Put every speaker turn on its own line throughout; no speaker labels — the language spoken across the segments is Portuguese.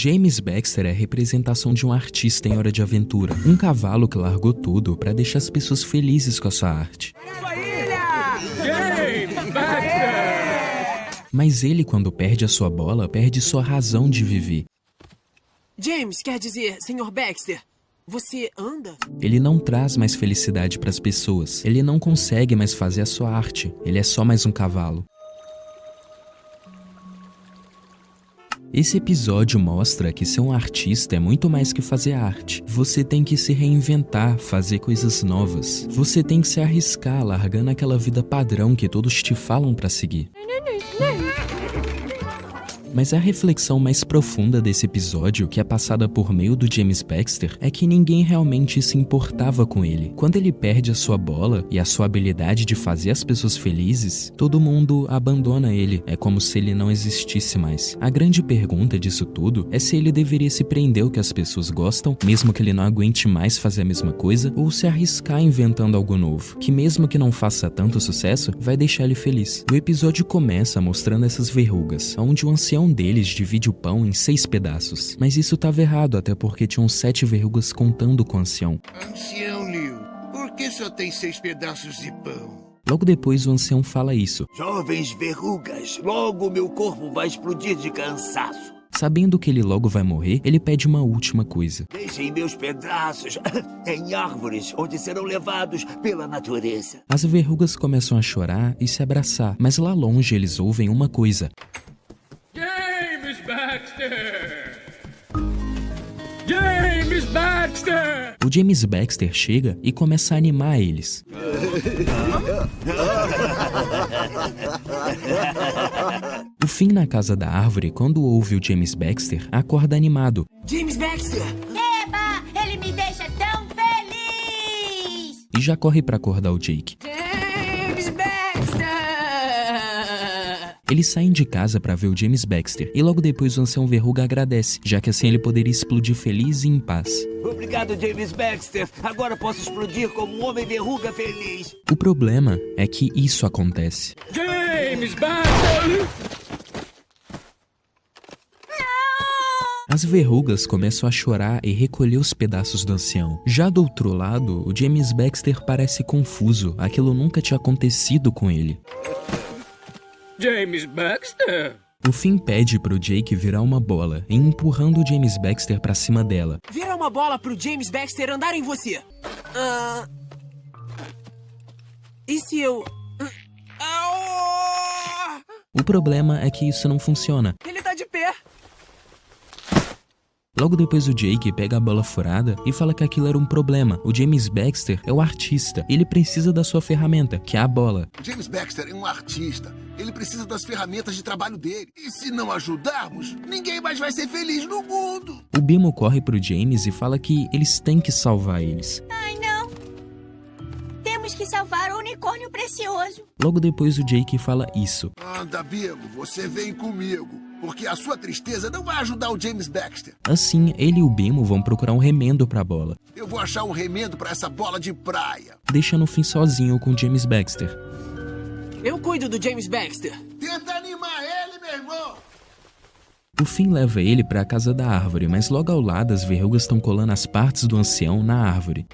James Baxter é a representação de um artista em hora de aventura. Um cavalo que largou tudo para deixar as pessoas felizes com a sua arte.
James Baxter!
Mas ele, quando perde a sua bola, perde sua razão de viver.
James, quer dizer, Sr. Baxter, você anda?
Ele não traz mais felicidade para as pessoas. Ele não consegue mais fazer a sua arte. Ele é só mais um cavalo. Esse episódio mostra que ser um artista é muito mais que fazer arte. Você tem que se reinventar, fazer coisas novas. Você tem que se arriscar, largando aquela vida padrão que todos te falam para seguir. Mas a reflexão mais profunda desse episódio, que é passada por meio do James Baxter, é que ninguém realmente se importava com ele. Quando ele perde a sua bola e a sua habilidade de fazer as pessoas felizes, todo mundo abandona ele. É como se ele não existisse mais. A grande pergunta disso tudo é se ele deveria se prender ao que as pessoas gostam, mesmo que ele não aguente mais fazer a mesma coisa, ou se arriscar inventando algo novo, que mesmo que não faça tanto sucesso, vai deixar ele feliz. O episódio começa mostrando essas verrugas, onde o ancião deles divide o pão em 6 pedaços. Mas isso estava errado, até porque tinham 7 verrugas contando com o ancião.
Ancião Liu, por que só tem 6 pedaços de pão?
Logo depois o ancião fala isso.
Jovens verrugas, logo meu corpo vai explodir de cansaço.
Sabendo que ele logo vai morrer, ele pede uma última coisa.
Deixem meus pedaços em árvores onde serão levados pela natureza.
As verrugas começam a chorar e se abraçar, mas lá longe eles ouvem uma coisa.
James Baxter! James Baxter!
O James Baxter chega e começa a animar eles. O Finn na casa da árvore, quando ouve o James Baxter, acorda animado.
James Baxter!
Eba! Ele me deixa tão feliz!
E já corre pra acordar o Jake.
James Baxter!
Eles saem de casa pra ver o James Baxter, e logo depois o ancião verruga agradece, já que assim ele poderia explodir feliz e em paz.
Obrigado, James Baxter. Agora posso explodir como um homem verruga feliz.
O problema é que isso acontece.
James Baxter!
As verrugas começam a chorar e recolher os pedaços do ancião. Já do outro lado, o James Baxter parece confuso, aquilo nunca tinha acontecido com ele.
James Baxter?
O Finn pede pro Jake virar uma bola, e empurrando o James Baxter pra cima dela.
Vira uma bola pro James Baxter andar em você. E se eu...
O problema é que isso não funciona.
Ele tá de pé.
Logo depois o Jake pega a bola furada e fala que aquilo era um problema. O James Baxter é o artista, ele precisa da sua ferramenta, que é a bola.
James Baxter é um artista. Ele precisa das ferramentas de trabalho dele. E se não ajudarmos, ninguém mais vai ser feliz no mundo.
O Bimo corre pro James e fala que eles têm que salvar eles.
Ai, não! Temos que salvar o unicórnio precioso.
Logo depois o Jake fala isso.
Anda, Bimo, você vem comigo. Porque a sua tristeza não vai ajudar o James Baxter.
Assim, ele e o Bimo vão procurar um remendo pra bola.
Eu vou achar um remendo pra essa bola de praia.
Deixando o Finn sozinho com o James Baxter.
Eu cuido do James Baxter.
Tenta animar ele, meu irmão.
O Finn leva ele pra casa da árvore, mas logo ao lado as verrugas estão colando as partes do ancião na árvore.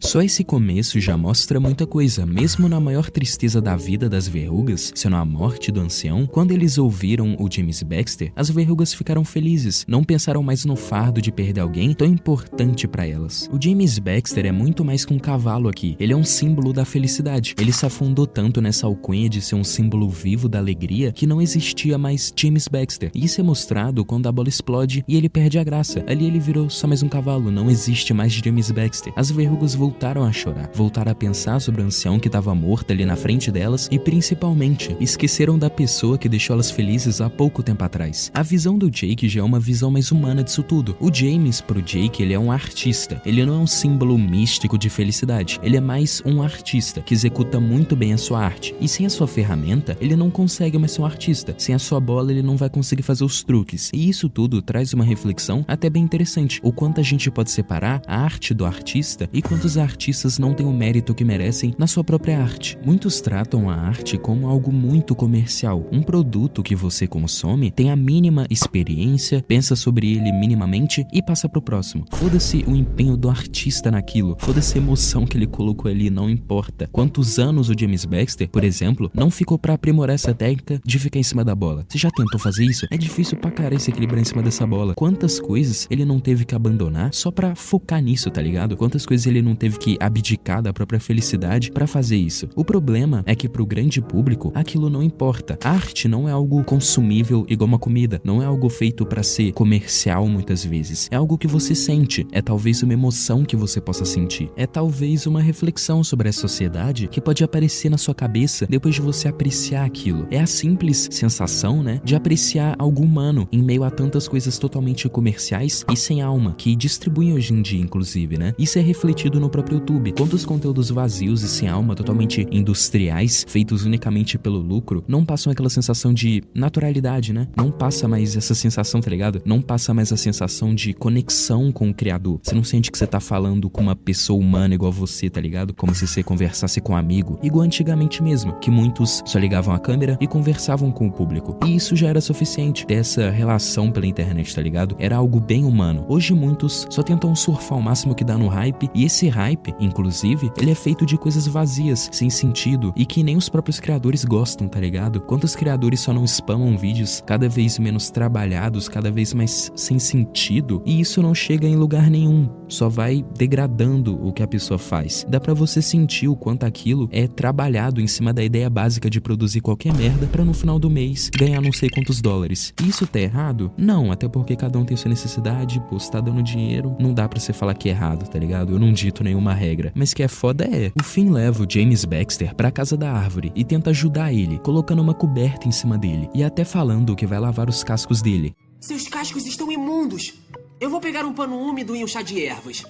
Só esse começo já mostra muita coisa. Mesmo na maior tristeza da vida das verrugas, sendo a morte do ancião, quando eles ouviram o James Baxter, as verrugas ficaram felizes. Não pensaram mais no fardo de perder alguém tão importante pra elas. O James Baxter é muito mais que um cavalo aqui. Ele é um símbolo da felicidade. Ele se afundou tanto nessa alcunha de ser um símbolo vivo da alegria que não existia mais James Baxter. E isso é mostrado quando a bola explode e ele perde a graça. Ali ele virou só mais um cavalo. Não existe mais James Baxter. As verrugas voltaram a chorar, voltaram a pensar sobre o ancião que estava morto ali na frente delas e, principalmente, esqueceram da pessoa que deixou elas felizes há pouco tempo atrás. A visão do Jake já é uma visão mais humana disso tudo. O James, pro Jake, ele é um artista. Ele não é um símbolo místico de felicidade. Ele é mais um artista que executa muito bem a sua arte. E sem a sua ferramenta, ele não consegue mais ser um artista. Sem a sua bola, ele não vai conseguir fazer os truques. E isso tudo traz uma reflexão até bem interessante. O quanto a gente pode separar a arte do artista e quantos artistas artistas não têm o mérito que merecem na sua própria arte. Muitos tratam a arte como algo muito comercial, um produto que você consome, tem a mínima experiência, pensa sobre ele minimamente e passa pro próximo. Foda-se o empenho do artista naquilo, foda-se a emoção que ele colocou ali, não importa. Quantos anos o James Baxter, por exemplo, não ficou pra aprimorar essa técnica de ficar em cima da bola? Você já tentou fazer isso? É difícil pra caralho se equilibrar em cima dessa bola. Quantas coisas ele não teve que abandonar só pra focar nisso, tá ligado? Quantas coisas ele não teve que abdicar da própria felicidade pra fazer isso? O problema é que pro grande público aquilo não importa. A arte não é algo consumível igual uma comida, não é algo feito pra ser comercial muitas vezes. É algo que você sente, é talvez uma emoção que você possa sentir, é talvez uma reflexão sobre a sociedade que pode aparecer na sua cabeça depois de você apreciar aquilo. É a simples sensação, né, de apreciar algo humano em meio a tantas coisas totalmente comerciais e sem alma, que distribuem hoje em dia, inclusive, né? Isso é refletido no próprio YouTube. Quantos conteúdos vazios e sem alma, totalmente industriais, feitos unicamente pelo lucro, não passam aquela sensação de naturalidade, né? Não passa mais essa sensação, tá ligado? Não passa mais a sensação de conexão com o criador. Você não sente que você tá falando com uma pessoa humana igual você, tá ligado? Como se você conversasse com um amigo, igual antigamente mesmo, que muitos só ligavam a câmera e conversavam com o público. E isso já era suficiente, ter essa relação pela internet, tá ligado? Era algo bem humano. Hoje muitos só tentam surfar o máximo que dá no hype, e esse hype, inclusive, ele é feito de coisas vazias, sem sentido, e que nem os próprios criadores gostam, tá ligado? Quantos criadores só não spamam vídeos cada vez menos trabalhados, cada vez mais sem sentido, e isso não chega em lugar nenhum, só vai degradando o que a pessoa faz. Dá pra você sentir o quanto aquilo é trabalhado em cima da ideia básica de produzir qualquer merda pra no final do mês ganhar não sei quantos dólares. E isso tá errado? Não, até porque cada um tem sua necessidade, pô, se tá dando dinheiro, não dá pra você falar que é errado, tá ligado? Eu não dito nenhuma regra. Mas que é foda é. O Finn leva o James Baxter pra casa da árvore e tenta ajudar ele, colocando uma coberta em cima dele e até falando que vai lavar os cascos dele.
Seus cascos estão imundos. Eu vou pegar um pano úmido e um chá de ervas.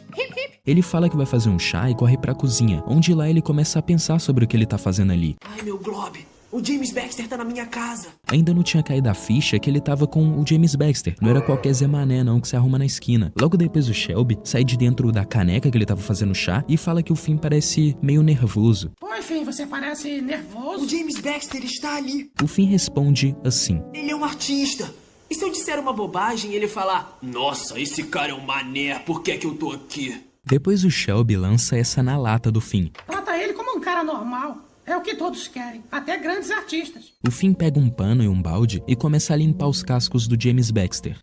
Ele fala que vai fazer um chá e corre pra cozinha, onde lá ele começa a pensar sobre o que ele tá fazendo ali.
Ai, meu Glob. O James Baxter tá na minha casa.
Ainda não tinha caído a ficha que ele tava com o James Baxter. Não era qualquer Zé Mané não que se arruma na esquina. Logo depois o Shelby sai de dentro da caneca que ele tava fazendo chá e fala que o Finn parece meio nervoso.
Oi, Finn, você parece nervoso.
O James Baxter está ali.
O Finn responde assim:
Ele é um artista. E se eu disser uma bobagem e ele falar: Nossa, esse cara é um mané, por que é que eu tô aqui?
Depois o Shelby lança essa na lata do Finn.
Trata ele como um cara normal. É o que todos querem, até grandes artistas.
O Finn pega um pano e um balde e começa a limpar os cascos do James Baxter.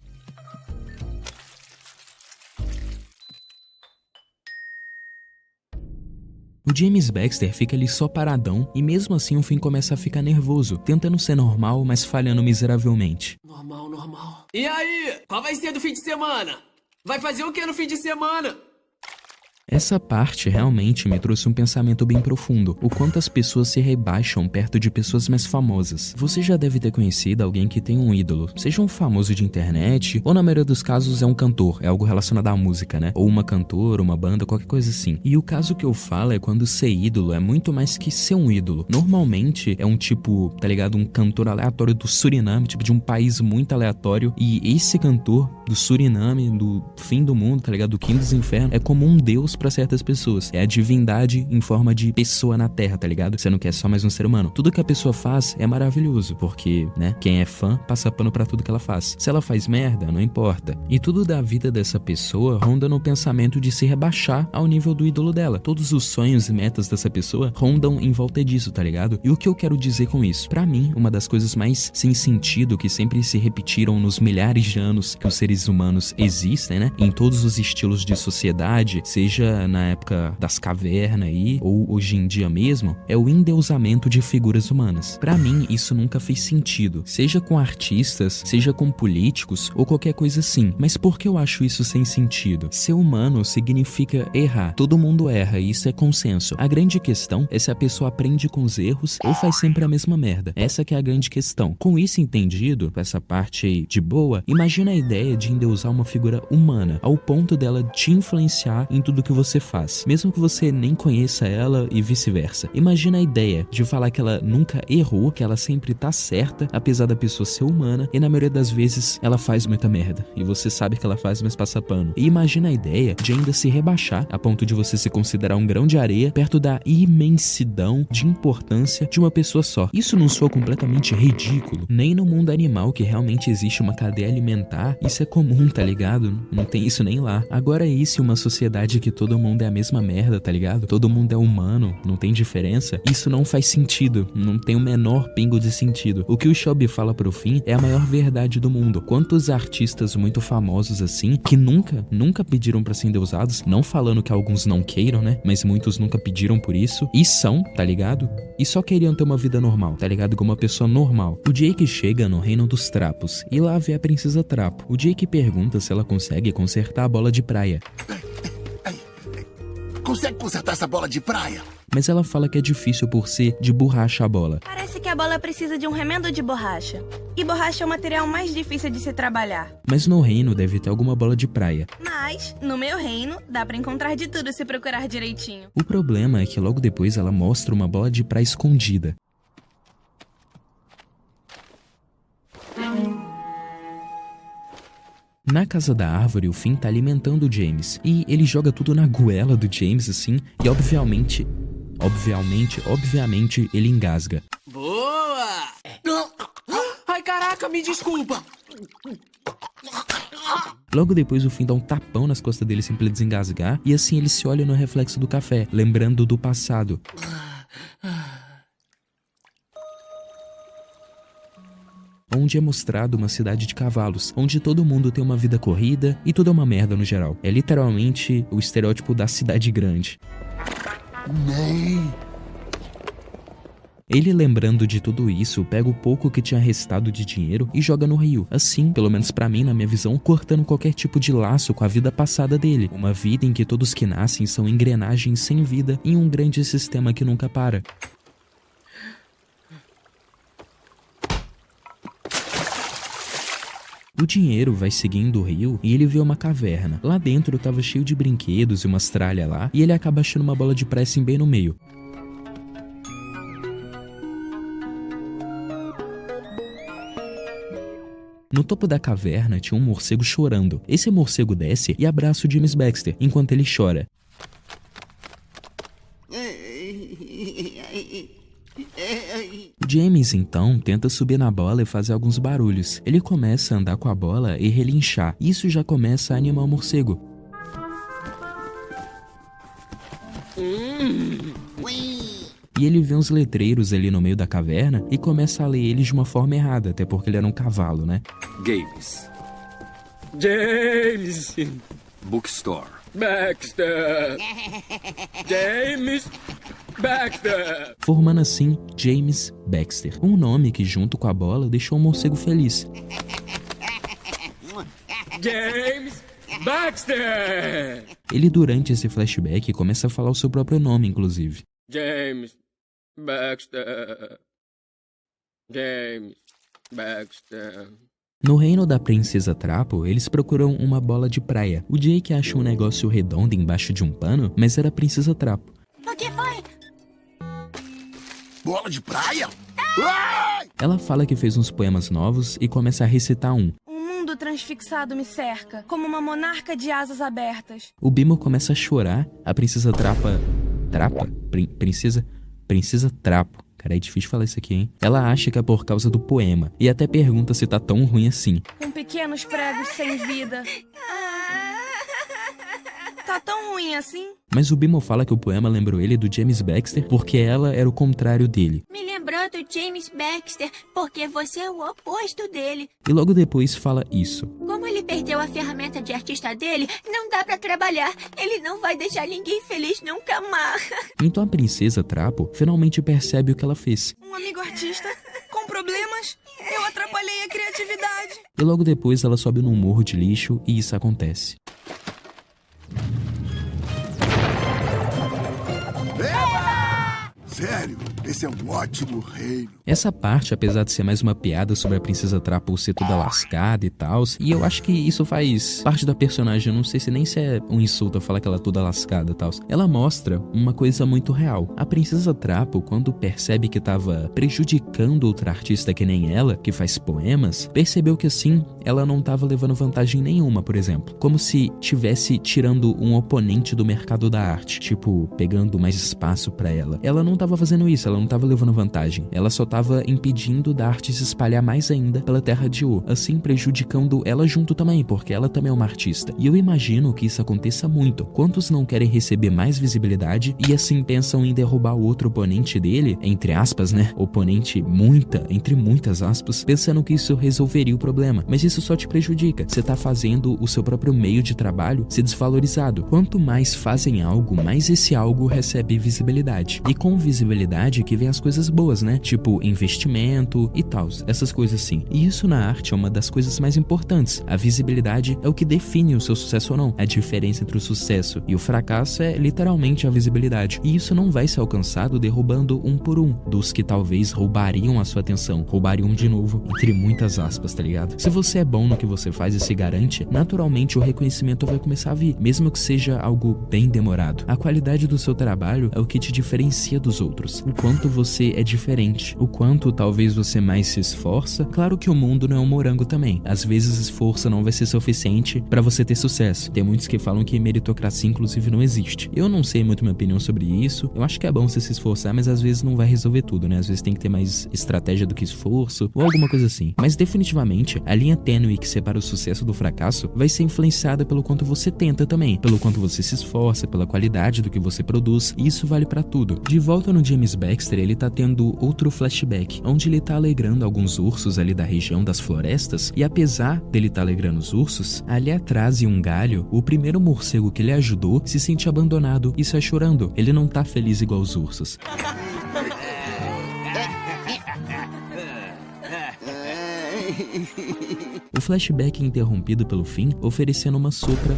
O James Baxter fica ali só paradão e mesmo assim o Finn começa a ficar nervoso, tentando ser normal, mas falhando miseravelmente.
Normal. E aí? Qual vai ser do fim de semana? Vai fazer o que no fim de semana?
Essa parte realmente me trouxe um pensamento bem profundo, o quanto as pessoas se rebaixam perto de pessoas mais famosas. Você já deve ter conhecido alguém que tem um ídolo, seja um famoso de internet, ou na maioria dos casos é um cantor, é algo relacionado à música, né? Ou uma cantora, uma banda, qualquer coisa assim. E o caso que eu falo é quando ser ídolo é muito mais que ser um ídolo. Normalmente é um tipo, tá ligado? Um cantor aleatório do Suriname, tipo de um país muito aleatório, e esse cantor do Suriname, do fim do mundo, tá ligado? Do quinto dos infernos, é como um deus pra certas pessoas. É a divindade em forma de pessoa na Terra, tá ligado? Você não quer só mais um ser humano. Tudo que a pessoa faz é maravilhoso, porque, né, quem é fã passa pano pra tudo que ela faz. Se ela faz merda, não importa. E tudo da vida dessa pessoa ronda no pensamento de se rebaixar ao nível do ídolo dela. Todos os sonhos e metas dessa pessoa rondam em volta disso, tá ligado? E o que eu quero dizer com isso? Pra mim, uma das coisas mais sem sentido que sempre se repetiram nos milhares de anos que os seres humanos existem, né? Em todos os estilos de sociedade, seja na época das cavernas aí, ou hoje em dia mesmo, é o endeusamento de figuras humanas. Pra mim, isso nunca fez sentido, seja com artistas, seja com políticos, ou qualquer coisa assim. Mas por que eu acho isso sem sentido? Ser humano significa errar. Todo mundo erra, e isso é consenso. A grande questão é se a pessoa aprende com os erros ou faz sempre a mesma merda. Essa que é a grande questão. Com isso entendido, com essa parte aí de boa, imagina a ideia de endeusar uma figura humana, ao ponto dela te influenciar em tudo que que você faz, mesmo que você nem conheça ela e vice-versa. Imagina a ideia de falar que ela nunca errou, que ela sempre tá certa, apesar da pessoa ser humana, e na maioria das vezes ela faz muita merda, e você sabe que ela faz, mas passa pano. E imagina a ideia de ainda se rebaixar, a ponto de você se considerar um grão de areia, perto da imensidão de importância de uma pessoa só. Isso não soa completamente ridículo? Nem no mundo animal, que realmente existe uma cadeia alimentar, isso é comum, tá ligado? Não tem isso nem lá. Agora é isso, uma sociedade que todo mundo é a mesma merda, tá ligado? Todo mundo é humano, não tem diferença. Isso não faz sentido, não tem o menor pingo de sentido. O que o Shelby fala pro fim é a maior verdade do mundo. Quantos artistas muito famosos assim, que nunca pediram pra ser endeusados, não falando que alguns não queiram, né? Mas muitos nunca pediram por isso, e são, tá ligado? E só queriam ter uma vida normal, tá ligado? Como uma pessoa normal. O Jake chega no reino dos trapos, e lá vê a princesa Trapo. O Jake pergunta se ela consegue consertar a bola de praia.
Consegue consertar essa bola de praia?
Mas ela fala que é difícil por ser de borracha a bola.
Parece que a bola precisa de um remendo de borracha. E borracha é o material mais difícil de se trabalhar.
Mas no reino deve ter alguma bola de praia.
Mas, no meu reino, dá pra encontrar de tudo se procurar direitinho.
O problema é que logo depois ela mostra uma bola de praia escondida. Na casa da árvore, o Finn tá alimentando o James. E ele joga tudo na goela do James, assim. E obviamente, ele engasga.
Boa! Ai, caraca, me desculpa.
Logo depois o Finn dá um tapão nas costas dele sem pra ele desengasgar. E assim ele se olha no reflexo do café, lembrando do passado. Onde é mostrado uma cidade de cavalos, onde todo mundo tem uma vida corrida e tudo é uma merda no geral. É literalmente o estereótipo da cidade grande. Ele, lembrando de tudo isso, pega o pouco que tinha restado de dinheiro e joga no rio. Assim, pelo menos pra mim, na minha visão, cortando qualquer tipo de laço com a vida passada dele. Uma vida em que todos que nascem são engrenagens sem vida em um grande sistema que nunca para. O dinheiro vai seguindo o rio e ele vê uma caverna. Lá dentro tava cheio de brinquedos e umas tralhas lá, e ele acaba achando uma bola de praia assim bem no meio. No topo da caverna tinha um morcego chorando. Esse morcego desce e abraça o James Baxter enquanto ele chora. O James, então, tenta subir na bola e fazer alguns barulhos. Ele começa a andar com a bola e relinchar. Isso já começa a animar o morcego. E ele vê uns letreiros ali no meio da caverna e começa a ler eles de uma forma errada, até porque ele era um cavalo, né?
Games.
James
Bookstore.
Baxter. James Baxter.
Formando assim James Baxter, um nome que junto com a bola deixou o morcego feliz.
James Baxter.
Ele, durante esse flashback, começa a falar o seu próprio nome, inclusive.
James Baxter. James Baxter.
No reino da princesa Trapo, eles procuram uma bola de praia. O Jake acha um negócio redondo embaixo de um pano, mas era a princesa Trapo.
O que foi?
Bola de praia? Ai!
Ela fala que fez uns poemas novos e começa a recitar um.
Um mundo transfixado me cerca, como uma monarca de asas abertas.
O Bimo começa a chorar, a princesa Princesa Trapo. Cara, é difícil falar isso aqui, hein? Ela acha que é por causa do poema, e até pergunta se tá tão ruim assim.
Com pequenos pregos sem vida. Tá tão ruim assim?
Mas o Bimo fala que o poema lembrou ele do James Baxter porque ela era o contrário dele.
Me lembrou do James Baxter, porque você é o oposto dele.
E logo depois fala isso.
Como ele perdeu a ferramenta de artista dele, não dá pra trabalhar. Ele não vai deixar ninguém feliz nunca mais.
Então a princesa Trapo finalmente percebe o que ela fez.
Um amigo artista com problemas? Eu atrapalhei a criatividade.
E logo depois ela sobe num morro de lixo e isso acontece.
Sério, esse é um ótimo reino.
Essa parte, apesar de ser mais uma piada sobre a Princesa Trapo ser toda lascada e tal, e eu acho que isso faz parte da personagem, eu não sei se é um insulto eu falar que ela é toda lascada e tal. Ela mostra uma coisa muito real. A Princesa Trapo, quando percebe que tava prejudicando outra artista que nem ela, que faz poemas, percebeu que assim, ela não tava levando vantagem nenhuma, por exemplo. Como se tivesse tirando um oponente do mercado da arte, tipo, pegando mais espaço pra ela. Ela não tava fazendo isso, ela não tava levando vantagem. Ela só tava impedindo da arte se espalhar mais ainda pela Terra de O, assim prejudicando ela junto também, porque ela também é uma artista. E eu imagino que isso aconteça muito. Quantos não querem receber mais visibilidade e assim pensam em derrubar o outro oponente dele, entre aspas, né? Oponente entre muitas aspas, pensando que isso resolveria o problema. Mas isso só te prejudica. Você tá fazendo o seu próprio meio de trabalho ser desvalorizado. Quanto mais fazem algo, mais esse algo recebe visibilidade. E com visibilidade que vem as coisas boas, né? Tipo investimento e tal, essas coisas assim. E isso na arte é uma das coisas mais importantes. A visibilidade é o que define o seu sucesso ou não. A diferença entre o sucesso e o fracasso é literalmente a visibilidade. E isso não vai ser alcançado derrubando um por um dos que talvez roubariam a sua atenção. Roubariam de novo, entre muitas aspas, tá ligado? Se você é bom no que você faz e se garante, naturalmente o reconhecimento vai começar a vir, mesmo que seja algo bem demorado. A qualidade do seu trabalho é o que te diferencia dos outros. O quanto você é diferente. O quanto talvez você mais se esforça. Claro que o mundo não é um morango também. Às vezes esforço não vai ser suficiente pra você ter sucesso. Tem muitos que falam que meritocracia inclusive não existe. Eu não sei muito minha opinião sobre isso. Eu acho que é bom você se esforçar, mas às vezes não vai resolver tudo, né? Às vezes tem que ter mais estratégia do que esforço ou alguma coisa assim. Mas definitivamente, a linha tênue que separa o sucesso do fracasso vai ser influenciada pelo quanto você tenta também, pelo quanto você se esforça, pela qualidade do que você produz, e isso vale pra tudo. De volta no James Baxter, ele tá tendo outro flashback, onde ele tá alegrando alguns ursos ali da região das florestas, e apesar dele tá alegrando os ursos, ali atrás em um galho, o primeiro morcego que ele ajudou se sente abandonado e sai chorando. Ele não tá feliz igual os ursos. O flashback é interrompido pelo Finn oferecendo uma sopa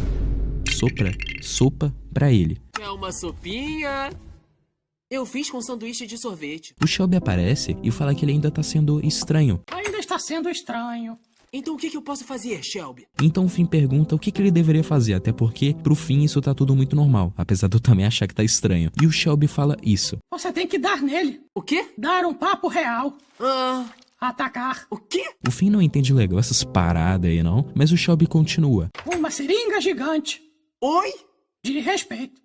pra ele.
É uma sopinha? Eu fiz com sanduíche de sorvete.
O Shelby aparece e fala que ele ainda tá sendo estranho.
Ainda está sendo estranho.
Então o que eu posso fazer, Shelby?
Então o Finn pergunta o que ele deveria fazer, até porque pro Finn isso tá tudo muito normal, apesar de eu também achar que tá estranho. E o Shelby fala isso.
Você tem que dar nele.
O quê?
Dar um papo real. Atacar.
O quê?
O Finn não entende legal essas paradas aí não, mas o Shelby continua.
Uma seringa gigante.
Oi?
De respeito.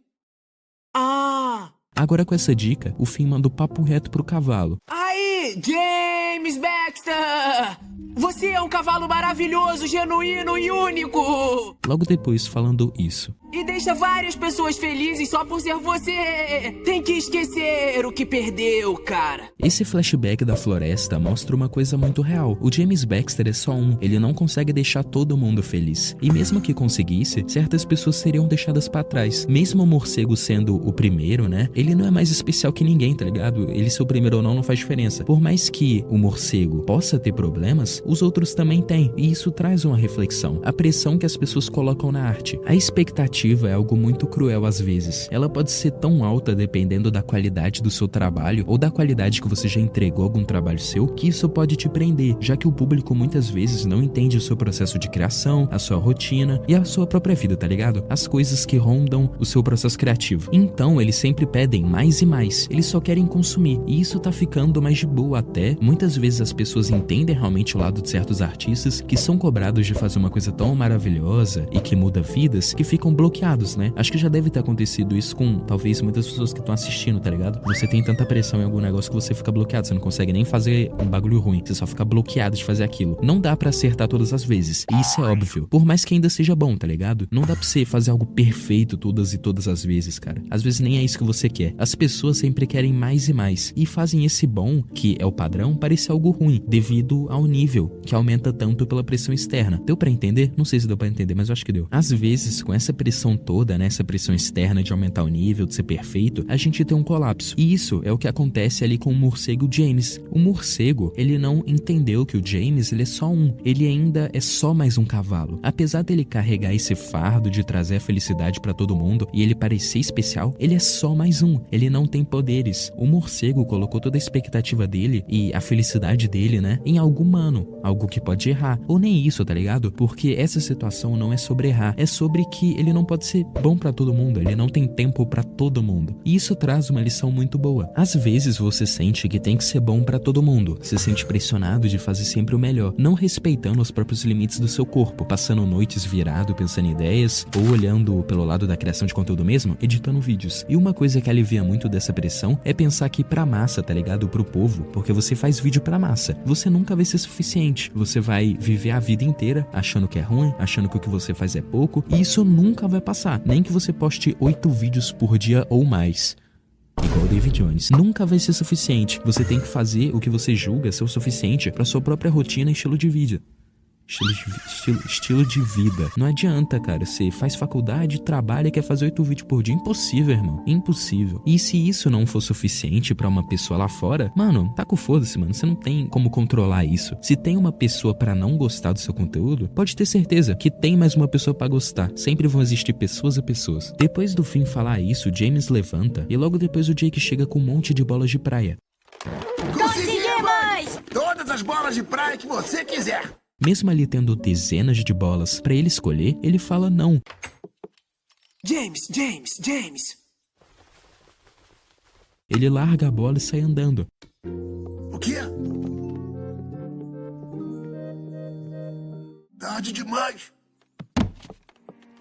Agora com essa dica, o Finn manda o papo reto pro cavalo.
Aí, James Baxter! Você é um cavalo maravilhoso, genuíno e único!
Logo depois falando isso.
E deixa várias pessoas felizes só por ser você. Tem que esquecer o que perdeu, cara.
Esse flashback da floresta mostra uma coisa muito real. O James Baxter é só um. Ele não consegue deixar todo mundo feliz. E mesmo que conseguisse, certas pessoas seriam deixadas pra trás. Mesmo o morcego sendo o primeiro, né? Ele não é mais especial que ninguém, tá ligado? Ele ser o primeiro ou não faz diferença. Por mais que o morcego possa ter problemas, os outros também têm. E isso traz uma reflexão. A pressão que as pessoas colocam na arte. A expectativa é algo muito cruel às vezes. Ela pode ser tão alta dependendo da qualidade do seu trabalho ou da qualidade que você já entregou algum trabalho seu, que isso pode te prender, já que o público muitas vezes não entende o seu processo de criação, a sua rotina e a sua própria vida, tá ligado? As coisas que rondam o seu processo criativo. Então, eles sempre pedem mais e mais. Eles só querem consumir. E isso tá ficando mais de boa até. Muitas vezes as pessoas entendem realmente o lado de certos artistas que são cobrados de fazer uma coisa tão maravilhosa e que muda vidas, que ficam bloqueados, né? Acho que já deve ter acontecido isso com, talvez, muitas pessoas que estão assistindo, tá ligado? Você tem tanta pressão em algum negócio que você fica bloqueado, você não consegue nem fazer um bagulho ruim, você só fica bloqueado de fazer aquilo. Não dá pra acertar todas as vezes, e isso é óbvio. Por mais que ainda seja bom, tá ligado? Não dá pra você fazer algo perfeito todas e todas as vezes, cara. Às vezes nem é isso que você quer. As pessoas sempre querem mais e mais, e fazem esse bom, que é o padrão, parecer algo ruim, devido ao nível nível que aumenta tanto pela pressão externa. Deu pra entender? Não sei se deu pra entender, mas eu acho que deu. Às vezes, com essa pressão toda, né, essa pressão externa de aumentar o nível, de ser perfeito, a gente tem um colapso. E isso é o que acontece ali com o morcego James. O morcego, ele não entendeu que o James, ele é só um. Ele ainda é só mais um cavalo. Apesar dele carregar esse fardo de trazer a felicidade pra todo mundo e ele parecer especial, ele é só mais um. Ele não tem poderes. O morcego colocou toda a expectativa dele e a felicidade dele, né, em algo humano, algo que pode errar. Ou nem isso, tá ligado? Porque essa situação não é sobre errar, é sobre que ele não pode ser bom pra todo mundo, ele não tem tempo pra todo mundo. E isso traz uma lição muito boa. Às vezes você sente que tem que ser bom pra todo mundo, se sente pressionado de fazer sempre o melhor, não respeitando os próprios limites do seu corpo, passando noites virado pensando em ideias, ou olhando pelo lado da criação de conteúdo mesmo, editando vídeos. E uma coisa que alivia muito dessa pressão é pensar que pra massa, tá ligado? Pro povo, porque você faz vídeo pra massa, você nunca vai ser suficiente, você vai viver a vida inteira achando que é ruim, achando que o que você faz é pouco, e isso nunca vai passar, nem que você poste 8 vídeos por dia ou mais. Igual o David Jones. Nunca vai ser suficiente. Você tem que fazer o que você julga ser o suficiente pra sua própria rotina e estilo de vida. Estilo de vida. Não adianta, cara. Você faz faculdade, trabalha e quer fazer 8 vídeos por dia. Impossível, irmão. Impossível. E se isso não for suficiente pra uma pessoa lá fora, mano, tá com foda-se, mano. Você não tem como controlar isso. Se tem uma pessoa pra não gostar do seu conteúdo, pode ter certeza que tem mais uma pessoa pra gostar. Sempre vão existir pessoas e pessoas. Depois do Finn falar isso, James levanta e logo depois o Jake chega com um monte de bolas de praia.
Conseguimos! Todas as bolas de praia que você quiser.
Mesmo ali tendo dezenas de bolas pra ele escolher, ele fala não.
James.
Ele larga a bola e sai andando.
O quê? Tarde demais.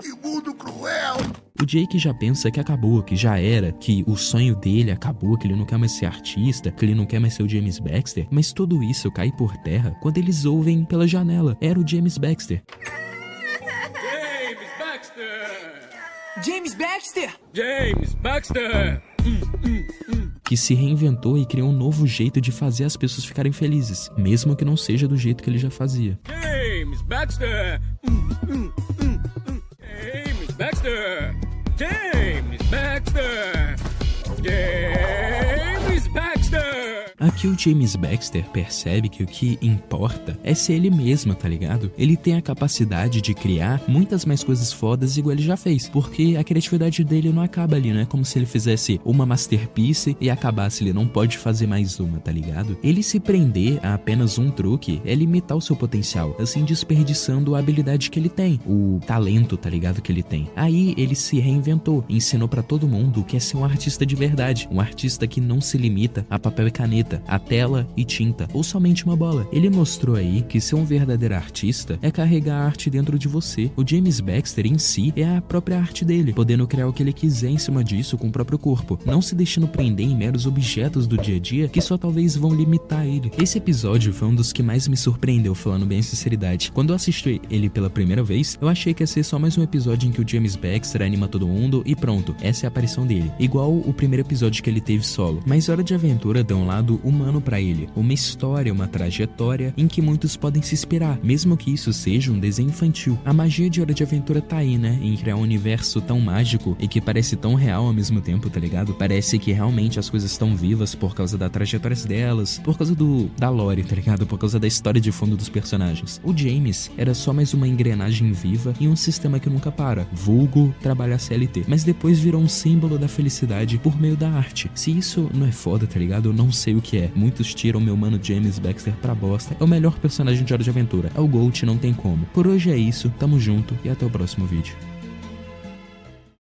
Que mundo cruel.
O Jake já pensa que acabou, que já era, que o sonho dele acabou, que ele não quer mais ser artista, que ele não quer mais ser o James Baxter, mas tudo isso cai por terra quando eles ouvem pela janela. Era o James Baxter.
James Baxter!
James Baxter!
James Baxter!
Que se reinventou e criou um novo jeito de fazer as pessoas ficarem felizes, mesmo que não seja do jeito que ele já fazia.
James Baxter! James Baxter! James Baxter! James Baxter!
Aqui o James Baxter percebe que o que importa é ser ele mesmo, tá ligado? Ele tem a capacidade de criar muitas mais coisas fodas igual ele já fez, porque a criatividade dele não acaba ali, não é como se ele fizesse uma masterpiece e acabasse, ele não pode fazer mais uma, tá ligado? Ele se prender a apenas um truque é limitar o seu potencial, assim desperdiçando a habilidade que ele tem, o talento, tá ligado, que ele tem. Aí ele se reinventou, ensinou pra todo mundo que é ser um artista de verdade, um artista que não se limita a papel e caneta, a tela e tinta, ou somente uma bola. Ele mostrou aí que ser um verdadeiro artista é carregar a arte dentro de você. O James Baxter em si é a própria arte dele, podendo criar o que ele quiser em cima disso com o próprio corpo, não se deixando prender em meros objetos do dia a dia que só talvez vão limitar ele. Esse episódio foi um dos que mais me surpreendeu, falando bem a sinceridade. Quando eu assisti ele pela primeira vez, eu achei que ia ser só mais um episódio em que o James Baxter anima todo mundo e pronto, essa é a aparição dele. Igual o primeiro episódio que ele teve solo. Mas Hora de Aventura deu um lado humano pra ele, uma história, uma trajetória em que muitos podem se inspirar, mesmo que isso seja um desenho infantil. A magia de Hora de Aventura tá aí, né, em criar um universo tão mágico e que parece tão real ao mesmo tempo, tá ligado? Parece que realmente as coisas estão vivas por causa das trajetórias delas, por causa da lore, tá ligado? Por causa da história de fundo dos personagens. O James era só mais uma engrenagem viva em um sistema que nunca para, vulgo trabalhar CLT, mas depois virou um símbolo da felicidade por meio da arte. Se isso não é foda, tá ligado? Eu não sei o que é. Muitos tiram meu mano James Baxter pra bosta. É o melhor personagem de Hora de Aventura. É o GOAT, não tem como. Por hoje é isso, tamo junto e até o próximo vídeo.